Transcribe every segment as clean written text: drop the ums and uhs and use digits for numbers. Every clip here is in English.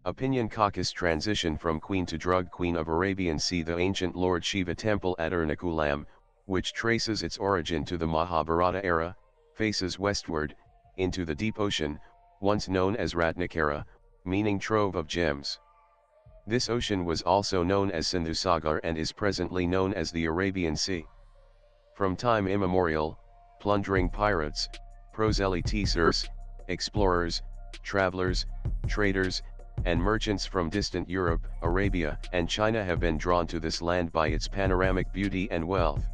Opinion Kochis transition from queen to drug queen of Arabian Sea. The ancient Lord Shiva temple at Ernakulam, which traces its origin to the Mahabharata era, faces westward, into the deep ocean, once known as Ratnakara, meaning trove of gems. This ocean was also known as Sindhusagar and is presently known as the Arabian Sea. From time immemorial, plundering pirates, proselyters, explorers, travelers, traders, and merchants from distant Europe, Arabia, and China have been drawn to this land by its panoramic beauty and wealth.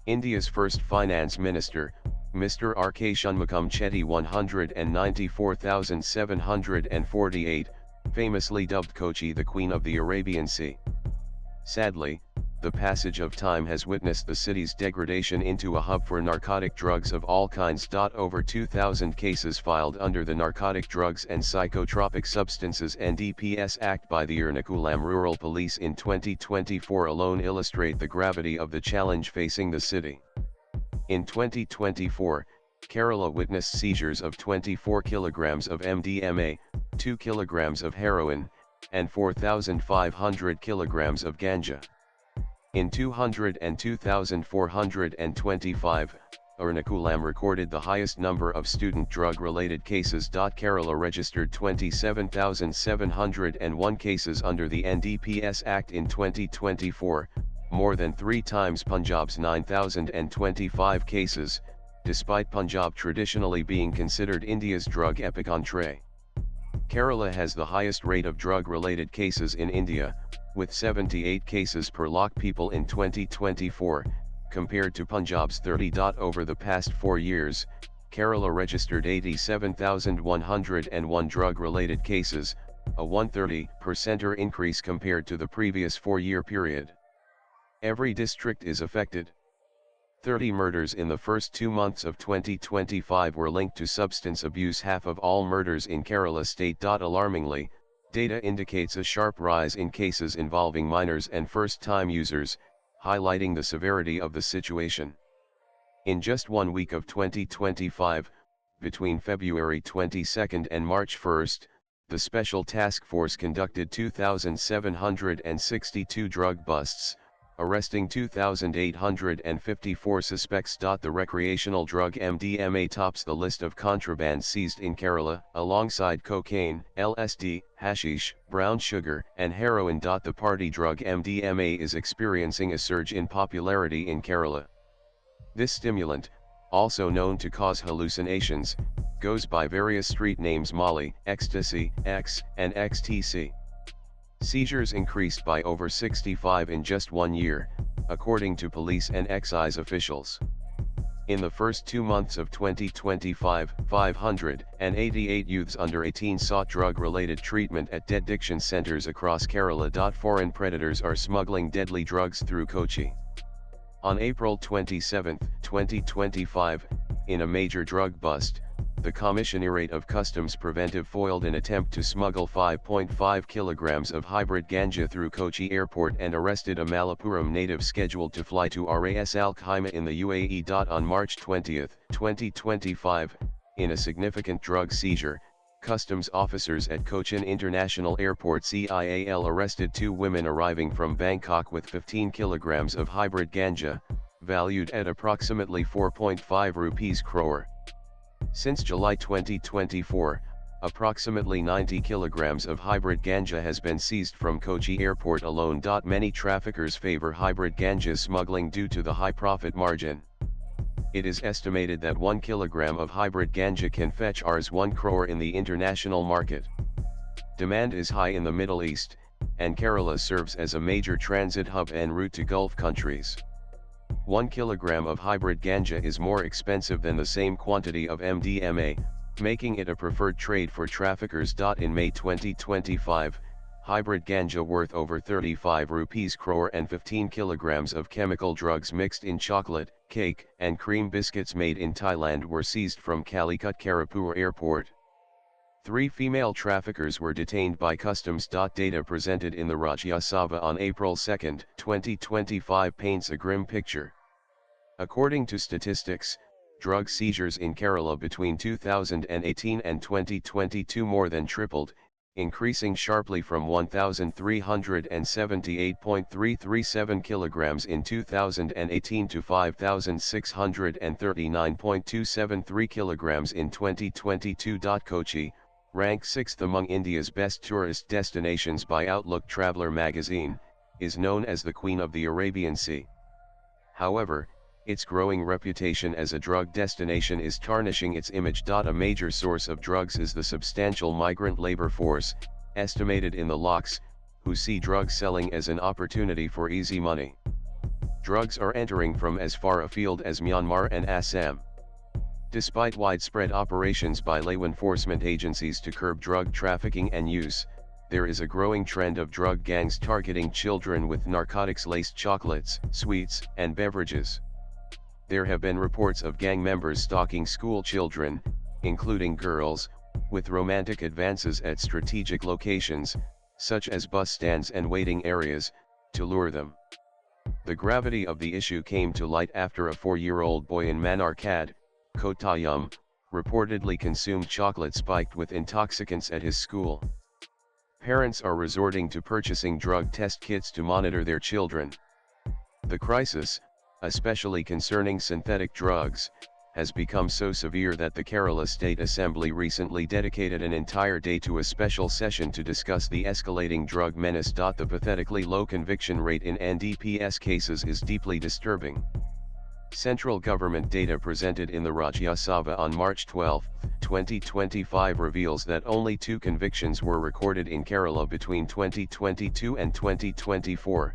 India's first finance minister, Mr. R.K. Shanmugam Chetty 194,748, famously dubbed Kochi the Queen of the Arabian Sea. Sadly, the passage of time has witnessed the city's degradation into a hub for narcotic drugs of all kinds. Over 2,000 cases filed under the Narcotic Drugs and Psychotropic Substances (NDPS) Act by the Ernakulam Rural Police in 2024 alone illustrate the gravity of the challenge facing the city. In 2024, Kerala witnessed seizures of 24 kilograms of MDMA, 2 kilograms of heroin, and 4,500 kilograms of ganja. In 202,425, Ernakulam recorded the highest number of student drug-related cases. Kerala registered 27,701 cases under the NDPS Act in 2024, more than 3 times Punjab's 9,025 cases, despite Punjab traditionally being considered India's drug epicenter. Kerala has the highest rate of drug-related cases in India, with 78 cases per lakh people in 2024, compared to Punjab's 30. Over the past 4 years, Kerala registered 87,101 drug-related cases, a 130% increase compared to the previous 4-year period. Every district is affected. 30 murders in the first 2 months of 2025 were linked to substance abuse. Half of all murders in Kerala state. Alarmingly, data indicates a sharp rise in cases involving minors and first-time users, highlighting the severity of the situation. In just 1 week of 2025, between February 22 and March 1, the Special Task Force conducted 2,762 drug busts, arresting 2,854 suspects. The recreational drug MDMA tops the list of contraband seized in Kerala, alongside cocaine, LSD, hashish, brown sugar, and heroin. The party drug MDMA is experiencing a surge in popularity in Kerala. This stimulant, also known to cause hallucinations, goes by various street names: Molly, Ecstasy, X, and XTC. Seizures increased by over 65 in just 1 year, according to police and excise officials. In the first 2 months of 2025, 588 youths under 18 sought drug-related treatment at addiction centers across Kerala. Foreign predators are smuggling deadly drugs through Kochi. On April 27, 2025, in a major drug bust, the Commissionerate of Customs Preventive foiled an attempt to smuggle 5.5 kilograms of hybrid ganja through Kochi Airport and arrested a Malappuram native scheduled to fly to Ras Al Khaimah in the UAE. On March 20, 2025, in a significant drug seizure, customs officers at Cochin International Airport (CIAL) arrested 2 women arriving from Bangkok with 15 kilograms of hybrid ganja, valued at approximately 4.5 rupees crore. Since July 2024, approximately 90 kilograms of hybrid ganja has been seized from Kochi Airport alone. Many traffickers favor hybrid ganja smuggling due to the high profit margin. It is estimated that 1 kilogram of hybrid ganja can fetch Rs 1 crore in the international market. Demand is high in the Middle East, and Kerala serves as a major transit hub en route to Gulf countries. 1 kilogram of hybrid ganja is more expensive than the same quantity of MDMA, making it a preferred trade for traffickers. In May 2025, hybrid ganja worth over 35 rupees crore and 15 kilograms of chemical drugs mixed in chocolate, cake, and cream biscuits made in Thailand were seized from Calicut Karipur Airport. 3 female traffickers were detained by customs. Data presented in the Rajya Sabha on April 2, 2025 paints a grim picture. According to statistics, drug seizures in Kerala between 2018 and 2022 more than tripled, increasing sharply from 1,378.337 kilograms in 2018 to 5,639.273 kilograms in 2022. Kochi, ranked 6th among India's best tourist destinations by Outlook Traveler magazine, is known as the Queen of the Arabian Sea. However, its growing reputation as a drug destination is tarnishing its image. A major source of drugs is the substantial migrant labor force, estimated in the lakhs, who see drug selling as an opportunity for easy money. Drugs are entering from as far afield as Myanmar and Assam. Despite widespread operations by law enforcement agencies to curb drug trafficking and use, there is a growing trend of drug gangs targeting children with narcotics-laced chocolates, sweets, and beverages. There have been reports of gang members stalking school children, including girls, with romantic advances at strategic locations, such as bus stands and waiting areas, to lure them. The gravity of the issue came to light after a 4-year-old boy in Manarkad, Kottayam, reportedly consumed chocolate spiked with intoxicants at his school. Parents are resorting to purchasing drug test kits to monitor their children. The crisis, especially concerning synthetic drugs, has become so severe that the Kerala State Assembly recently dedicated an entire day to a special session to discuss the escalating drug menace. The pathetically low conviction rate in NDPS cases is deeply disturbing. Central government data presented in the Rajya Sabha on March 12, 2025 reveals that only 2 convictions were recorded in Kerala between 2022 and 2024.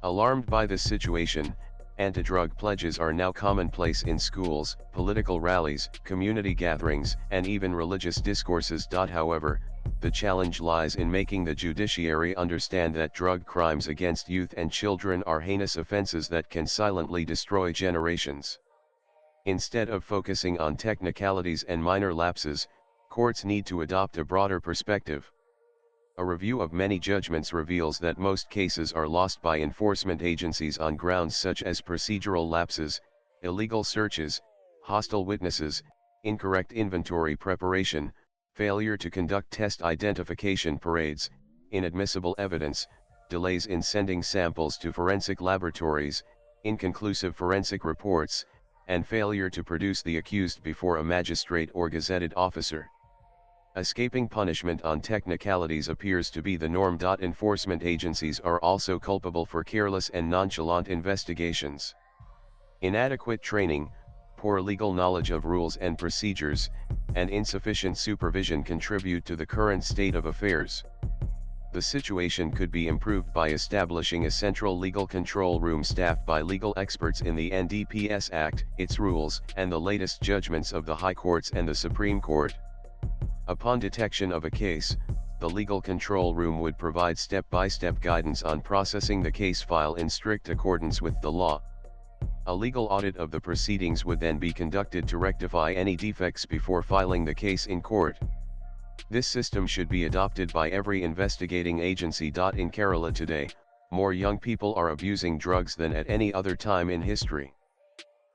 Alarmed by this situation, anti-drug pledges are now commonplace in schools, political rallies, community gatherings, and even religious discourses. However, the challenge lies in making the judiciary understand that drug crimes against youth and children are heinous offenses that can silently destroy generations. Instead of focusing on technicalities and minor lapses, courts need to adopt a broader perspective. A review of many judgments reveals that most cases are lost by enforcement agencies on grounds such as procedural lapses, illegal searches, hostile witnesses, incorrect inventory preparation, failure to conduct test identification parades, inadmissible evidence, delays in sending samples to forensic laboratories, inconclusive forensic reports, and failure to produce the accused before a magistrate or gazetted officer. Escaping punishment on technicalities appears to be the norm. Enforcement agencies are also culpable for careless and nonchalant investigations. Inadequate training, poor legal knowledge of rules and procedures, and insufficient supervision contribute to the current state of affairs. The situation could be improved by establishing a central legal control room staffed by legal experts in the NDPS Act, its rules, and the latest judgments of the High Courts and the Supreme Court. Upon detection of a case, the legal control room would provide step-by-step guidance on processing the case file in strict accordance with the law. A legal audit of the proceedings would then be conducted to rectify any defects before filing the case in court. This system should be adopted by every investigating agency. In Kerala today, more young people are abusing drugs than at any other time in history.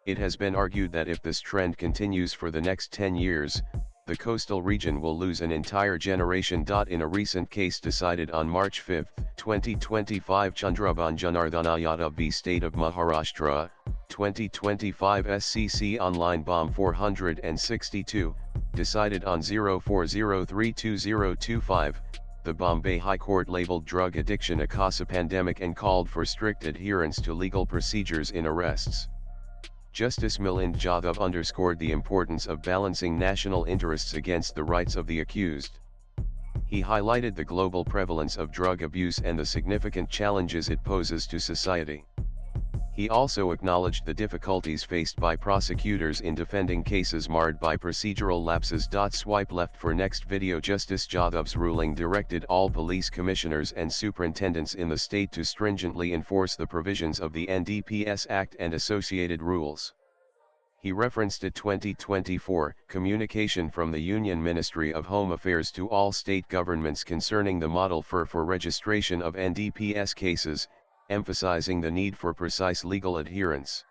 It has been argued that if this trend continues for the next 10 years, the coastal region will lose an entire generation. In a recent case decided on March 5, 2025, Chandraban Janardhana Yadav v. State of Maharashtra, 2025 SCC Online Bomb 462, decided on 04032025, the Bombay High Court labeled drug addiction a cause of pandemic and called for strict adherence to legal procedures in arrests. Justice Milind Jadhav underscored the importance of balancing national interests against the rights of the accused. He highlighted the global prevalence of drug abuse and the significant challenges it poses to society. He also acknowledged the difficulties faced by prosecutors in defending cases marred by procedural lapses. Swipe left for next video. Justice Jadhav's ruling directed all police commissioners and superintendents in the state to stringently enforce the provisions of the NDPS Act and associated rules. He referenced a 2024 communication from the Union Ministry of Home Affairs to all state governments concerning the model for registration of NDPS cases, emphasizing the need for precise legal adherence.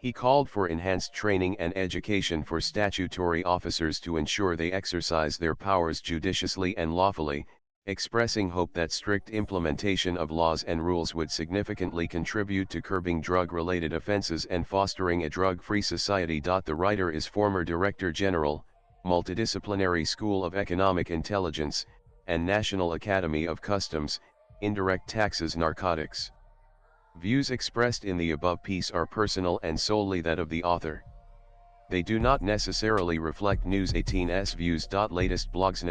He called for enhanced training and education for statutory officers to ensure they exercise their powers judiciously and lawfully, expressing hope that strict implementation of laws and rules would significantly contribute to curbing drug-related offenses and fostering a drug-free society. The writer is former Director General, Multidisciplinary School of Economic Intelligence, and National Academy of Customs, Indirect Taxes Narcotics. Views expressed in the above piece are personal and solely that of the author. They do not necessarily reflect News 18's views. Latest blogs.